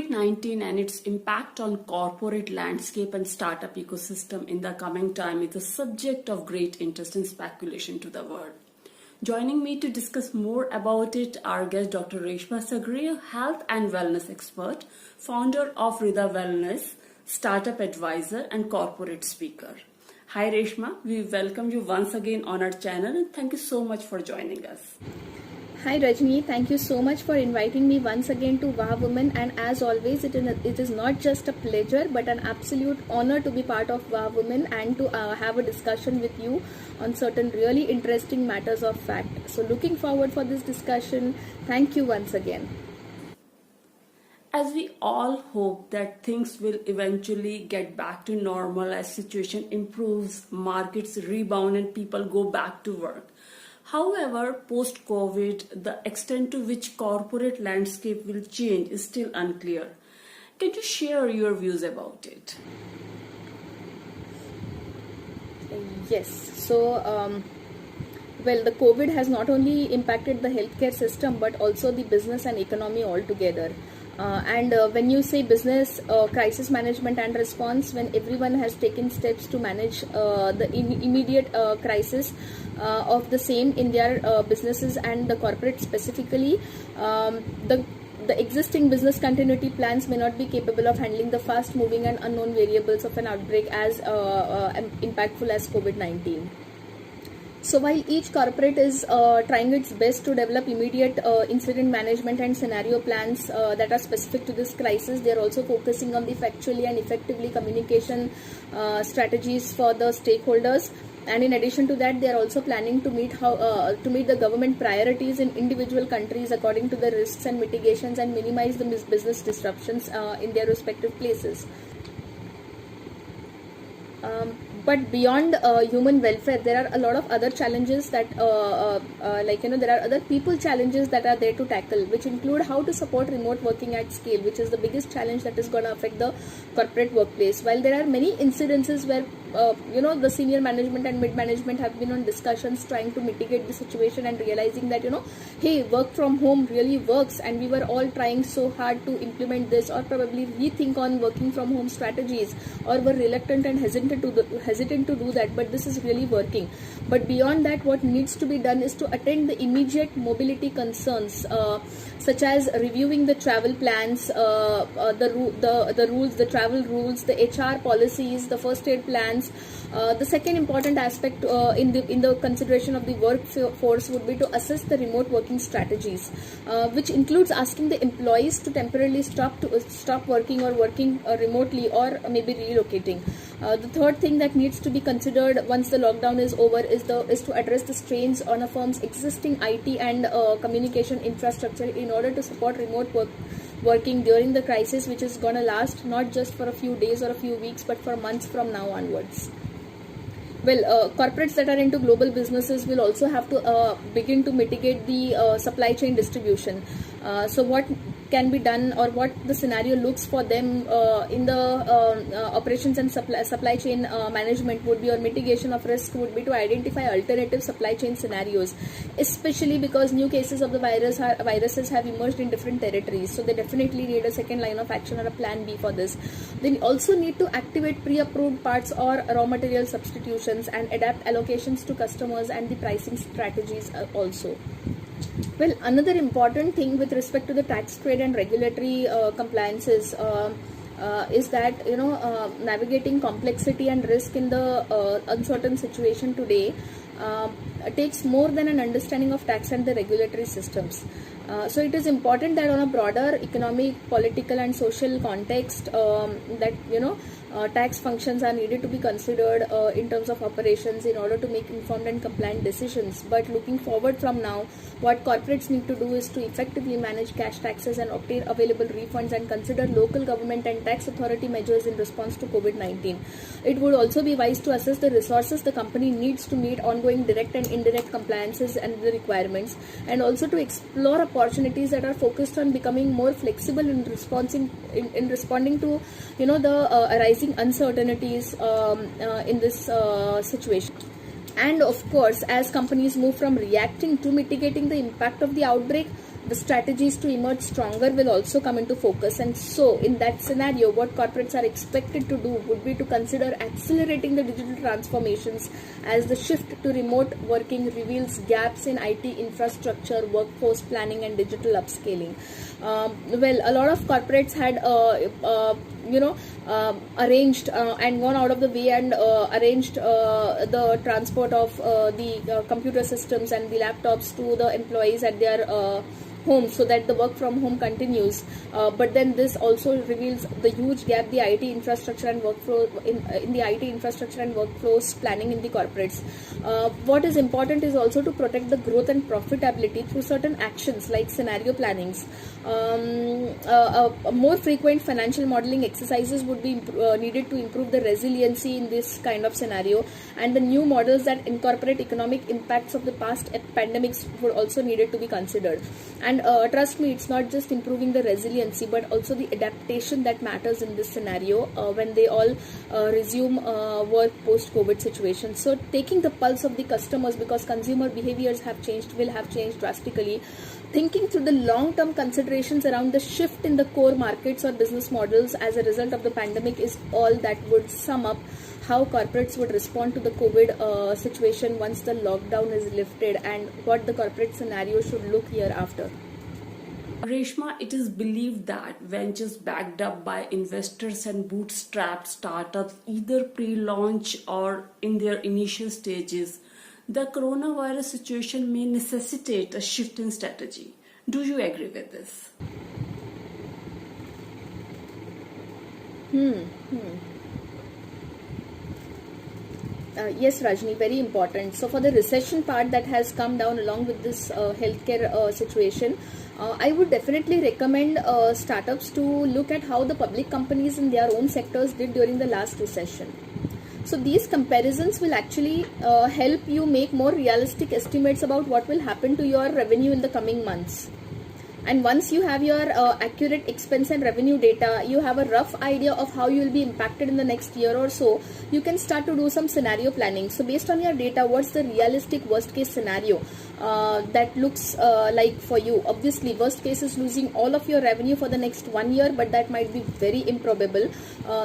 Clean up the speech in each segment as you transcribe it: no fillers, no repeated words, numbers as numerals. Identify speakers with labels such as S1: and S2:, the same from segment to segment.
S1: COVID-19 and its impact on corporate landscape and startup ecosystem in the coming time is a subject of great interest and speculation to the world. Joining me to discuss more about it are guest Dr. Reshma Sagari, a health and wellness expert, founder of Rida Wellness, startup advisor and corporate speaker. Hi Reshma, we welcome you once again on our channel and thank you so much for joining us.
S2: Hi Rajni, thank you so much for inviting me once again to WahWoman, and as always it is not just a pleasure but an absolute honor to be part of WahWoman and to have a discussion with you on certain really interesting matters of fact. So looking forward for this discussion. Thank you once again.
S1: As we all hope that things will eventually get back to normal as situation improves, markets rebound and people go back to work. However, post-COVID, the extent to which corporate landscape will change is still unclear. Can you share your views about it?
S2: Yes. So, well, the COVID has not only impacted the healthcare system but also the business and economy altogether. When you say business crisis management and response, when everyone has taken steps to manage the immediate crisis of the same in their businesses and the corporate specifically, the existing business continuity plans may not be capable of handling the fast moving and unknown variables of an outbreak as impactful as COVID-19. So while each corporate is trying its best to develop immediate incident management and scenario plans that are specific to this crisis, they are also focusing on the factually and effectively communication strategies for the stakeholders. And in addition to that, they are also planning to meet the government priorities in individual countries according to the risks and mitigations and minimize the business disruptions in their respective places. But beyond human welfare, there are a lot of other challenges that, there are other people challenges that are there to tackle, which include how to support remote working at scale, which is the biggest challenge that is going to affect the corporate workplace. While there are many incidences where the senior management and mid management have been on discussions trying to mitigate the situation and realizing that hey, work from home really works, and we were all trying so hard to implement this or probably rethink on working from home strategies, or were reluctant and hesitant to do that, but this is really working. But beyond that, what needs to be done is to attend the immediate mobility concerns, such as reviewing the travel plans, the rules, the travel rules, the HR policies, the first aid plans. The second important aspect in the consideration of the workforce would be to assess the remote working strategies, which includes asking the employees to temporarily stop working or working remotely, or maybe relocating. The third thing that needs to be considered once the lockdown is over is to address the strains on a firm's existing IT and communication infrastructure in order to support remote working during the crisis, which is going to last not just for a few days or a few weeks but for months from now onwards. Well, corporates that are into global businesses will also have to begin to mitigate the supply chain distribution. So what can be done, or what the scenario looks for them in the operations and supply chain management would be, or mitigation of risk would be, to identify alternative supply chain scenarios, especially because new cases of the viruses have emerged in different territories. So they definitely need a second line of action or a plan B for this. They also need to activate pre-approved parts or raw material substitutions and adapt allocations to customers and the pricing strategies also. Well, another important thing with respect to the tax, trade and regulatory compliances is that navigating complexity and risk in the uncertain situation today takes more than an understanding of tax and the regulatory systems. So it is important that on a broader economic, political and social context that tax functions are needed to be considered in terms of operations in order to make informed and compliant decisions. But looking forward from now, what corporates need to do is to effectively manage cash taxes and obtain available refunds and consider local government and tax authority measures in response to COVID-19. It would also be wise to assess the resources the company needs to meet ongoing direct and indirect compliances and the requirements, and also to explore opportunities that are focused on becoming more flexible in responding to the arising uncertainties in this situation. And of course, as companies move from reacting to mitigating the impact of the outbreak, the strategies to emerge stronger will also come into focus. And so in that scenario, what corporates are expected to do would be to consider accelerating the digital transformations, as the shift to remote working reveals gaps in IT infrastructure, workforce planning and digital upscaling. Well, a lot of corporates had arranged and gone out of the way and arranged the transport of the computer systems and the laptops to the employees at their home, so that the work from home continues. But then this also reveals the huge gap the IT infrastructure and workflow in the IT infrastructure and workflows planning in the corporates. What is important is also to protect the growth and profitability through certain actions like scenario plannings. More frequent financial modeling exercises would be needed to improve the resiliency in this kind of scenario, and the new models that incorporate economic impacts of the past pandemics would also needed to be considered. And trust me, it's not just improving the resiliency, but also the adaptation that matters in this scenario when they all resume work post-COVID situation. So taking the pulse of the customers, because consumer behaviors will have changed drastically. Thinking through the long-term considerations around the shift in the core markets or business models as a result of the pandemic is all that would sum up how corporates would respond to the COVID situation once the lockdown is lifted, and what the corporate scenario should look hereafter.
S1: Reshma, it is believed that ventures backed up by investors and bootstrapped startups, either pre-launch or in their initial stages, the coronavirus situation may necessitate a shift in strategy. Do you agree with this?
S2: Yes, Rajni, very important. So for the recession part that has come down along with this healthcare situation, I would definitely recommend startups to look at how the public companies in their own sectors did during the last recession. So these comparisons will actually help you make more realistic estimates about what will happen to your revenue in the coming months. And once you have your accurate expense and revenue data, you have a rough idea of how you will be impacted in the next year or so, you can start to do some scenario planning. So based on your data, what's the realistic worst case scenario that looks like for you? Obviously, worst case is losing all of your revenue for the next 1 year, but that might be very improbable.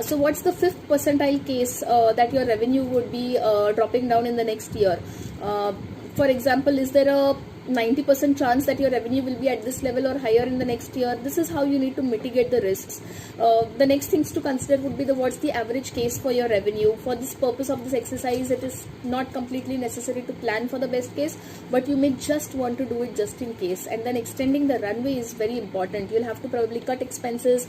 S2: So what's the 5th percentile case that your revenue would be dropping down in the next year? For example, is there a 90% chance that your revenue will be at this level or higher in the next year? This is how you need to mitigate the risks. The next things to consider would be what's the average case for your revenue. For this purpose of this exercise, it is not completely necessary to plan for the best case, but you may just want to do it just in case. And then extending the runway is very important. You'll have to probably cut expenses,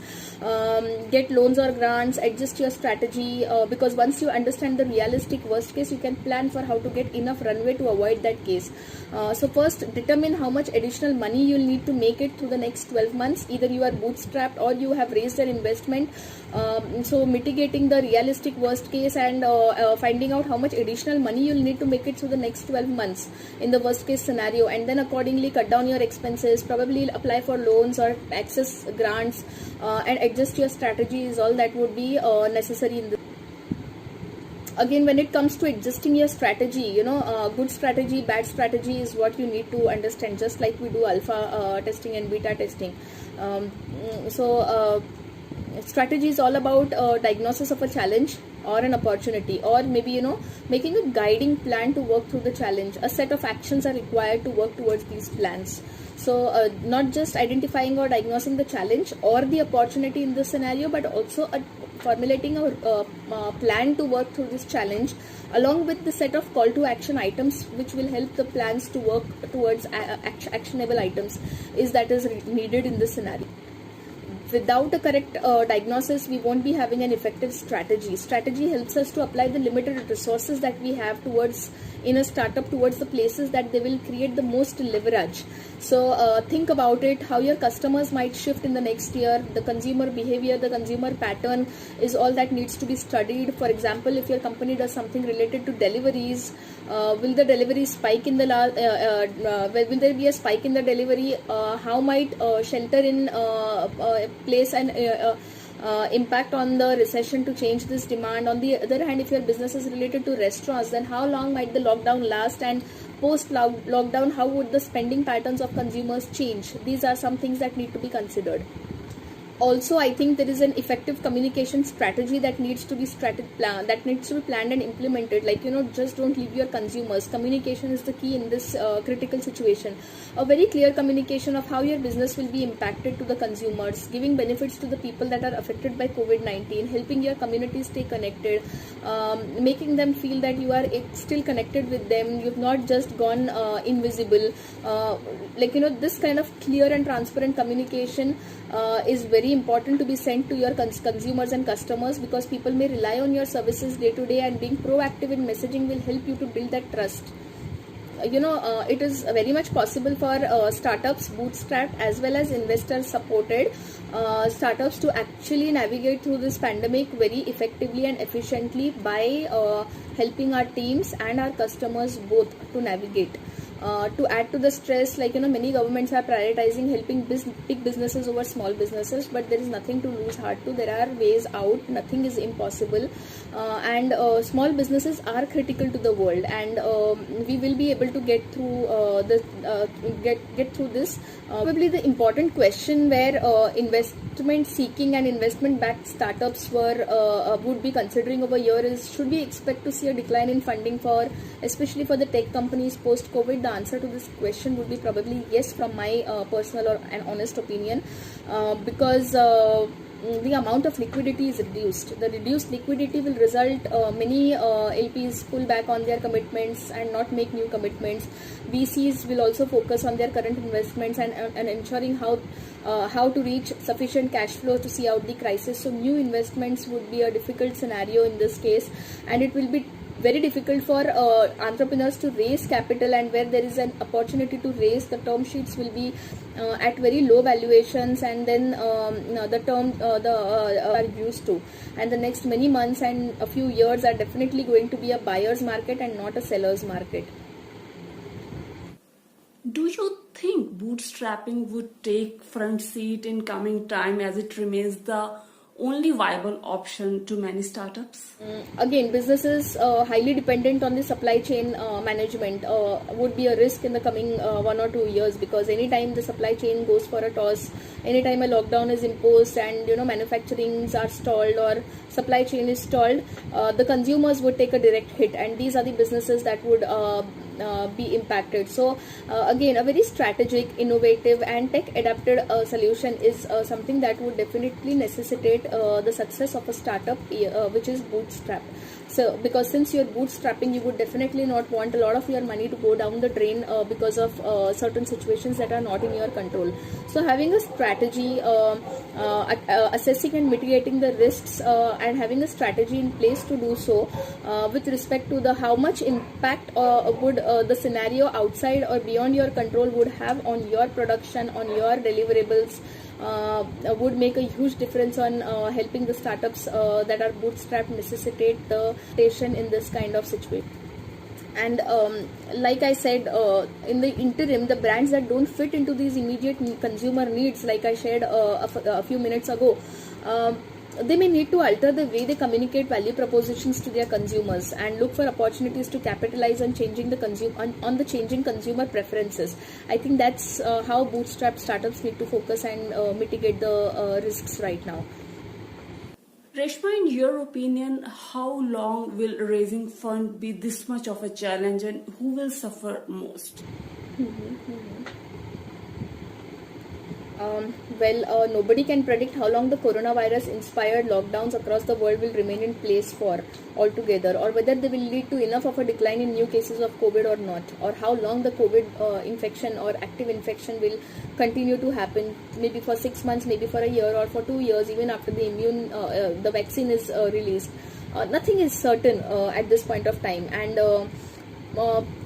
S2: get loans or grants, adjust your strategy, because once you understand the realistic worst case, you can plan for how to get enough runway to avoid that case. So first, determine how much additional money you'll need to make it through the next 12 months. Either you are bootstrapped or you have raised an investment. So mitigating the realistic worst case and finding out how much additional money you'll need to make it through the next 12 months in the worst case scenario, and then accordingly cut down your expenses, probably apply for loans or access grants, and adjust your strategy is all that would be necessary in this. Again, when it comes to adjusting your strategy, good strategy, bad strategy is what you need to understand, just like we do alpha testing and beta testing. Strategy is all about diagnosis of a challenge or an opportunity, or maybe making a guiding plan to work through the challenge. A set of actions are required to work towards these plans. So not just identifying or diagnosing the challenge or the opportunity in this scenario, but also formulating a plan to work through this challenge, along with the set of call to action items which will help the plans to work towards actionable items is needed in this scenario. Without a correct diagnosis, we won't be having an effective strategy. Strategy helps us to apply the limited resources that we have in a startup towards the places that they will create the most leverage. So think about it, how your customers might shift in the next year. The consumer behavior, the consumer pattern is all that needs to be studied. For example, if your company does something related to deliveries, will the delivery spike in the will there be a spike in the delivery? How might shelter in place and impact on the recession to change this demand? On the other hand, if your business is related to restaurants, then how long might the lockdown last, and Post lockdown, how would the spending patterns of consumers change? These are some things that need to be considered. Also, I think there is an effective communication strategy that needs to be planned and implemented. Like, just don't leave your consumers. Communication is the key in this critical situation. A very clear communication of how your business will be impacted to the consumers, giving benefits to the people that are affected by COVID-19, helping your community stay connected, making them feel that you are still connected with them. You've not just gone invisible. This kind of clear and transparent communication is very important to be sent to your consumers and customers, because people may rely on your services day to day, and being proactive in messaging will help you to build that trust. It is very much possible for startups, bootstrapped as well as investor supported startups to actually navigate through this pandemic very effectively and efficiently by helping our teams and our customers both to navigate. To add to the stress, many governments are prioritizing helping big businesses over small businesses, but there is nothing to lose heart to. There are ways out. Nothing is impossible, and small businesses are critical to the world, and we will be able to get through get through this. Probably the important question where investment seeking and investment backed startups would be considering over here is, should we expect to see a decline in funding especially for the tech companies post COVID? The answer to this question would be probably yes, from my personal and honest opinion, because the amount of liquidity is reduced. The reduced liquidity will result many LPs pull back on their commitments and not make new commitments. VCs will also focus on their current investments and ensuring how to reach sufficient cash flow to see out the crisis. So new investments would be a difficult scenario in this case, and it will be very difficult for entrepreneurs to raise capital, and where there is an opportunity to raise, the term sheets will be at very low valuations, and then the term are used to, and the next many months and a few years are definitely going to be a buyer's market and not a seller's market.
S1: Do you think bootstrapping would take front seat in coming time, as it remains the only viable option to many startups?
S2: Again, businesses highly dependent on the supply chain management would be a risk in the coming 1 or 2 years, because anytime the supply chain goes for a toss, anytime a lockdown is imposed and manufacturings are stalled or supply chain is stalled, the consumers would take a direct hit, and these are the businesses that would be impacted. So again, a very strategic, innovative and tech adapted solution is something that would definitely necessitate the success of a startup, which is bootstrap. So because since you're bootstrapping, you would definitely not want a lot of your money to go down the drain because of certain situations that are not in your control. So having a strategy, assessing and mitigating the risks, and having a strategy in place to do so with respect to how much impact would the scenario outside or beyond your control would have on your production, on your deliverables, would make a huge difference on helping the startups that are bootstrapped necessitate the station in this kind of situation. And like I said, in the interim, the brands that don't fit into these immediate consumer needs, like I shared a few minutes ago, they may need to alter the way they communicate value propositions to their consumers and look for opportunities to capitalize on changing the changing consumer preferences. I think that's how bootstrap startups need to focus and mitigate the risks right now.
S1: Reshma, in your opinion, how long will raising fund be this much of a challenge, and who will suffer most?
S2: Nobody can predict how long the coronavirus inspired lockdowns across the world will remain in place for altogether, or whether they will lead to enough of a decline in new cases of COVID or not, or how long the COVID infection or active infection will continue to happen, maybe for 6 months, maybe for a year, or for 2 years, even after the vaccine is released. Nothing is certain at this point of time, and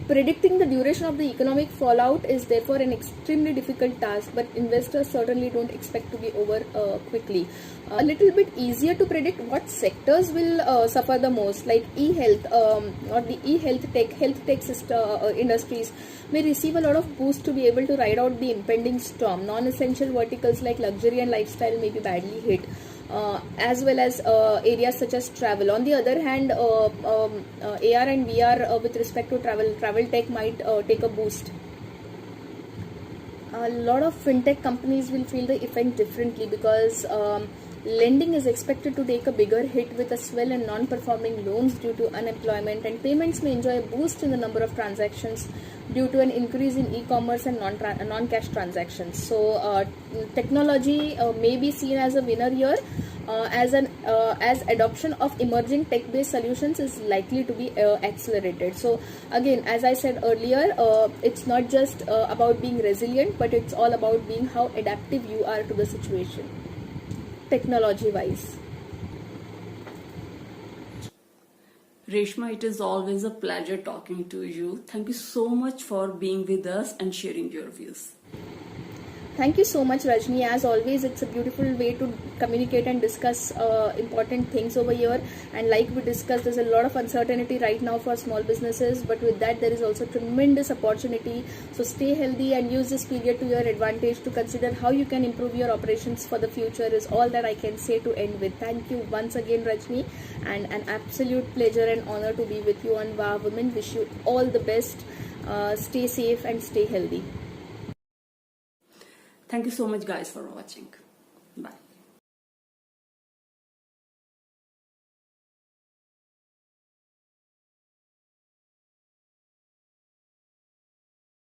S2: predicting the duration of the economic fallout is therefore an extremely difficult task, but investors certainly don't expect to be over quickly. A little bit easier to predict what sectors will suffer the most, like e-health or the e-health health tech industries may receive a lot of boost to be able to ride out the impending storm. Non-essential verticals like luxury and lifestyle may be badly hit. as well as areas such as travel. On the other hand, AR and VR with respect to travel tech might take a boost. A lot of fintech companies will feel the effect differently because lending is expected to take a bigger hit with a swell in non-performing loans due to unemployment, and payments may enjoy a boost in the number of transactions due to an increase in e-commerce and non-cash transactions. So technology may be seen as a winner here, as adoption of emerging tech-based solutions is likely to be accelerated. So again, as I said earlier, it's not just about being resilient, but it's all about being how adaptive you are to the situation, technology-wise.
S1: Reshma, it is always a pleasure talking to you. Thank you so much for being with us and sharing your views.
S2: Thank you so much, Rajni. As always, it's a beautiful way to communicate and discuss important things over here. And like we discussed, there's a lot of uncertainty right now for small businesses, but with that, there is also tremendous opportunity. So stay healthy and use this period to your advantage to consider how you can improve your operations for the future is all that I can say to end with. Thank you once again, Rajni, and an absolute pleasure and honor to be with you on WahWoman. Wish you all the best. Stay safe and stay healthy.
S1: Thank you so much, guys, for watching. Bye.